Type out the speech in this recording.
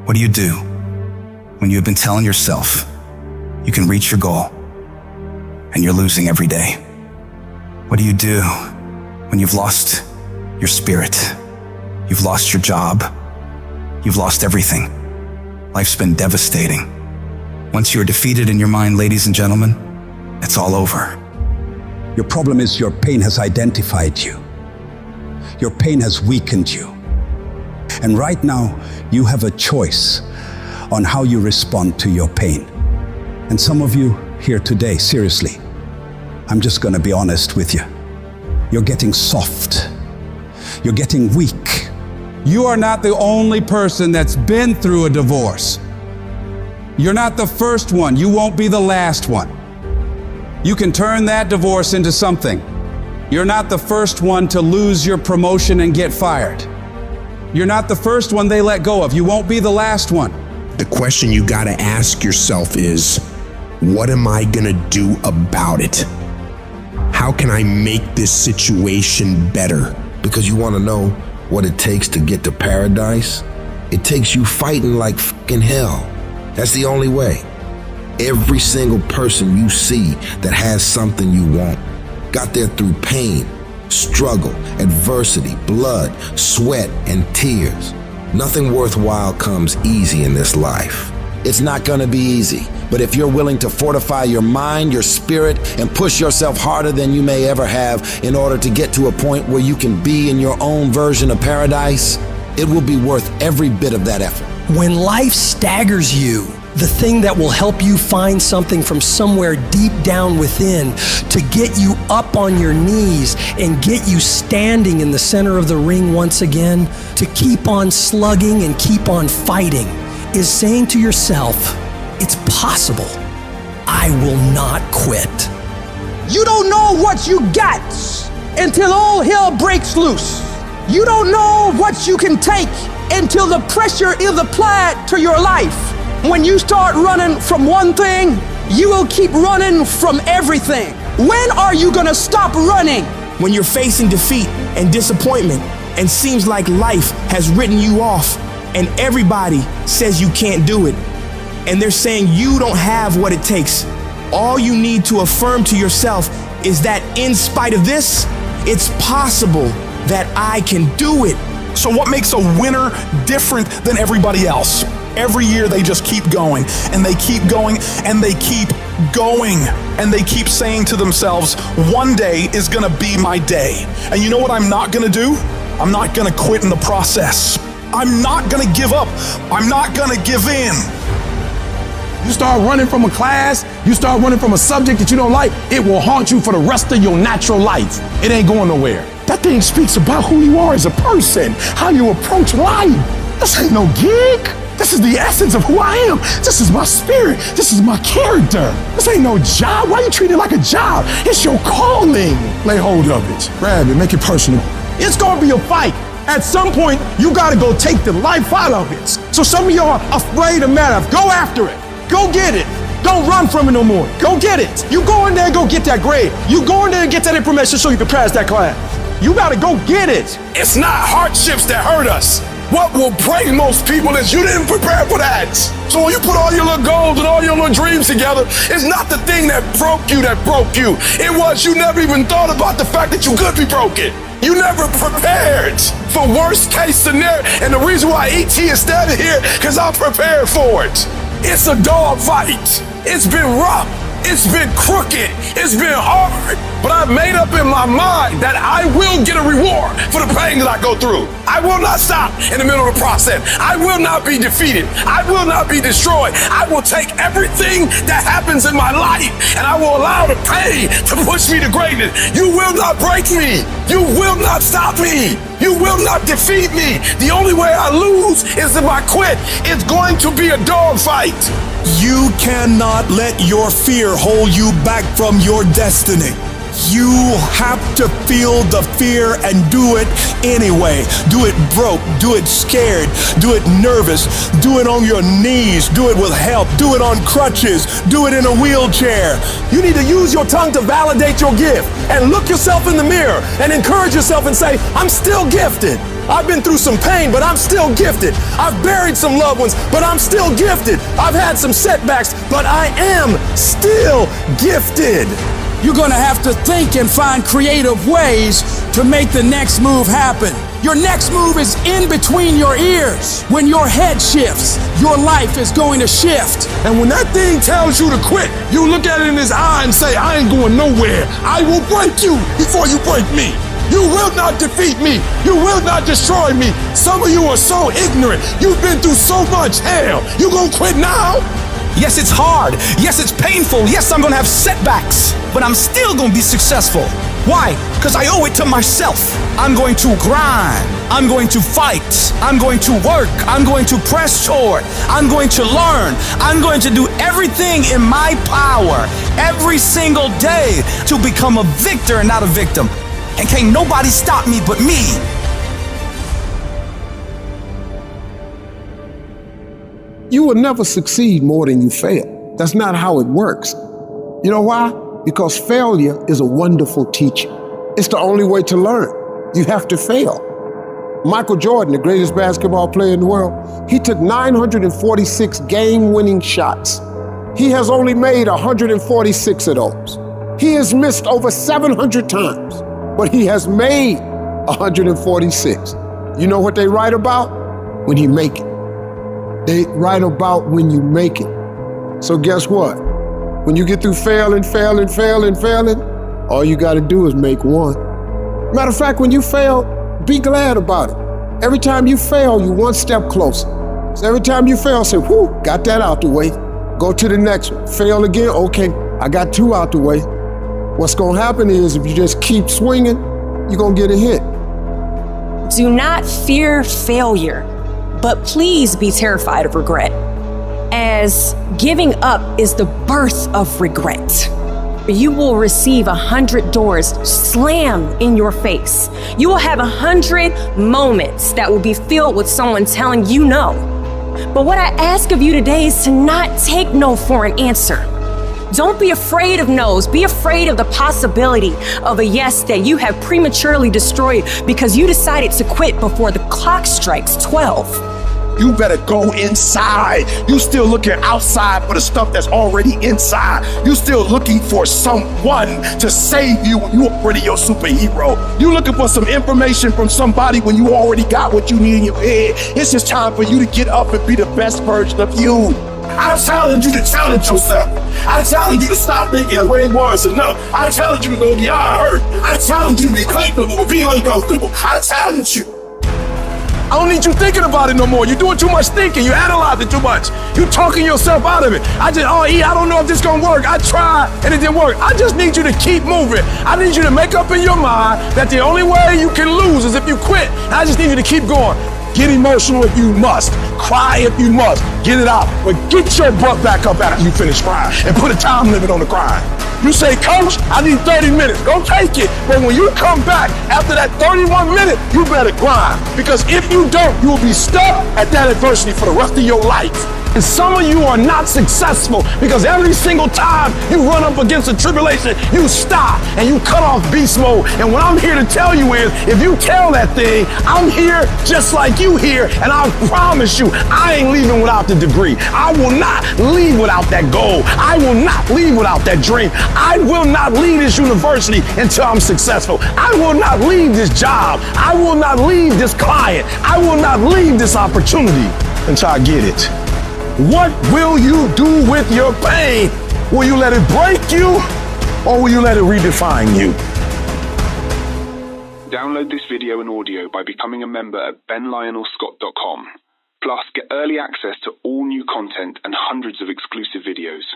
What do you do when you have been telling yourself you can reach your goal and you're losing every day? What do you do when you've lost your spirit? You've lost your job. You've lost everything. Life's been devastating. Once you're defeated in your mind, ladies and gentlemen, it's all over. Your problem is your pain has identified you. Your pain has weakened you. And right now, you have a choice on how you respond to your pain. And some of you here today, seriously, I'm just gonna be honest with you. You're getting soft. You're getting weak. You are not the only person that's been through a divorce. You're not the first one. You won't be the last one. You can turn that divorce into something. You're not the first one to lose your promotion and get fired. You're not the first one they let go of. You won't be the last one. The question you gotta ask yourself is, what am I gonna do about it? How can I make this situation better? Because you wanna know what it takes to get to paradise? It takes you fighting like fucking hell. That's the only way. Every single person you see that has something you want got there through pain, struggle, adversity, blood, sweat, and tears. Nothing worthwhile comes easy in this life. It's not gonna be easy, but if you're willing to fortify your mind, your spirit, and push yourself harder than you may ever have in order to get to a point where you can be in your own version of paradise, it will be worth every bit of that effort. When life staggers you, the thing that will help you find something from somewhere deep down within to get you up on your knees and get you standing in the center of the ring once again, to keep on slugging and keep on fighting, is saying to yourself, it's possible. I will not quit. You don't know what you got until all hell breaks loose. You don't know what you can take until the pressure is applied to your life. When you start running from one thing, you will keep running from everything. When are you gonna stop running? When you're facing defeat and disappointment and seems like life has written you off and everybody says you can't do it and they're saying you don't have what it takes, all you need to affirm to yourself is that in spite of this, it's possible that I can do it. So what makes a winner different than everybody else? Every year they just keep going and they keep going and they keep going and they keep saying to themselves, one day is gonna be my day. And you know what I'm not gonna do? I'm not gonna quit in the process. I'm not gonna give up. I'm not gonna give in. You start running from a class, you start running from a subject that you don't like, it will haunt you for the rest of your natural life. It ain't going nowhere. That thing speaks about who you are as a person, how you approach life. This ain't no gig. This is the essence of who I am. This is my spirit. This is my character. This ain't no job. Why you treat it like a job? It's your calling. Lay hold of it. Grab it. Make it personal. It's gonna be a fight. At some point, you gotta go take the life out of it. So some of y'all are afraid of math. Go after it. Go get it. Don't run from it no more. Go get it. You go in there and go get that grade. You go in there and get that information so you can pass that class. You gotta go get it. It's not hardships that hurt us. What will break most people is you didn't prepare for that. So when you put all your little goals and all your little dreams together, it's not the thing that broke you. It was you never even thought about the fact that you could be broken. You never prepared for worst case scenario. And the reason why ET is standing here, because I'm prepared for it. It's a dog fight. It's been rough. It's been crooked. It's been hard. But I've made up in my mind that I will get a reward for the pain that I go through. I will not stop in the middle of the process. I will not be defeated. I will not be destroyed. I will take everything that happens in my life and I will allow the pain to push me to greatness. You will not break me. You will not stop me. You will not defeat me. The only way I lose is if I quit. It's going to be a dog fight. You cannot let your fear hold you back from your destiny. You have to feel the fear and do it anyway. Do it broke, do it scared, do it nervous, do it on your knees, do it with help, do it on crutches, do it in a wheelchair. You need to use your tongue to validate your gift and look yourself in the mirror and encourage yourself and say, I'm still gifted. I've been through some pain, but I'm still gifted. I've buried some loved ones, but I'm still gifted. I've had some setbacks, but I am still gifted. You're gonna have to think and find creative ways to make the next move happen. Your next move is in between your ears. When your head shifts, your life is going to shift. And when that thing tells you to quit, you look at it in his eye and say, I ain't going nowhere. I will break you before you break me. You will not defeat me. You will not destroy me. Some of you are so ignorant. You've been through so much hell. You gonna quit now? Yes, it's hard. Yes, it's painful. Yes, I'm gonna have setbacks, but I'm still gonna be successful. Why? Because I owe it to myself. I'm going to grind. I'm going to fight. I'm going to work. I'm going to press forward. I'm going to learn. I'm going to do everything in my power every single day to become a victor and not a victim. And can't nobody stop me but me. You will never succeed more than you fail. That's not how it works. You know why? Because failure is a wonderful teacher. It's the only way to learn. You have to fail. Michael Jordan, the greatest basketball player in the world, he took 946 game-winning shots. He has only made 146 of those. He has missed over 700 times, but he has made 146. You know what they write about? When you make it. They write about when you make it. So guess what? When you get through failing, all you gotta do is make one. Matter of fact, when you fail, be glad about it. Every time you fail, you're one step closer. So every time you fail, say, whew, got that out the way. Go to the next one. Fail again, okay, I got two out the way. What's gonna happen is if you just keep swinging, you're gonna get a hit. Do not fear failure, but please be terrified of regret, as giving up is the birth of regret. You will receive 100 doors slammed in your face. You will have 100 moments that will be filled with someone telling you no. But what I ask of you today is to not take no for an answer. Don't be afraid of no's. Be afraid of the possibility of a yes that you have prematurely destroyed because you decided to quit before the clock strikes 12. You better go inside. You still looking outside for the stuff that's already inside. You still looking for someone to save you when you already your superhero. You looking for some information from somebody when you already got what you need in your head. It's just time for you to get up and be the best version of you. I challenge you to challenge yourself. I challenge you to stop thinking the way it was enough. I challenge you to go beyond hurt. I challenge you to be comfortable, be uncomfortable. I challenge you. I don't need you thinking about it no more. You're doing too much thinking. You're analyzing too much. You're talking yourself out of it. I don't know if this gonna work. I tried and it didn't work. I just need you to keep moving. I need you to make up in your mind that the only way you can lose is if you quit. I just need you to keep going. Get emotional if you must. Cry if you must. Get it out. But get your butt back up after you finish crying and put a time limit on the crying. You say, Coach, I need 30 minutes. Go take it. But when you come back after that 31 minutes, you better grind. Because if you don't, you will be stuck at that adversity for the rest of your life. And some of you are not successful because every single time you run up against a tribulation, you stop and you cut off beast mode. And what I'm here to tell you is, if you tell that thing, I'm here just like you here, and I promise you, I ain't leaving without the degree. I will not leave without that goal. I will not leave without that dream. I will not leave this university until I'm successful. I will not leave this job. I will not leave this client. I will not leave this opportunity until I get it. What will you do with your pain? Will you let it break you, or will you let it redefine you? Download this video and audio by becoming a member at benlionelscott.com. Plus, get early access to all new content and hundreds of exclusive videos.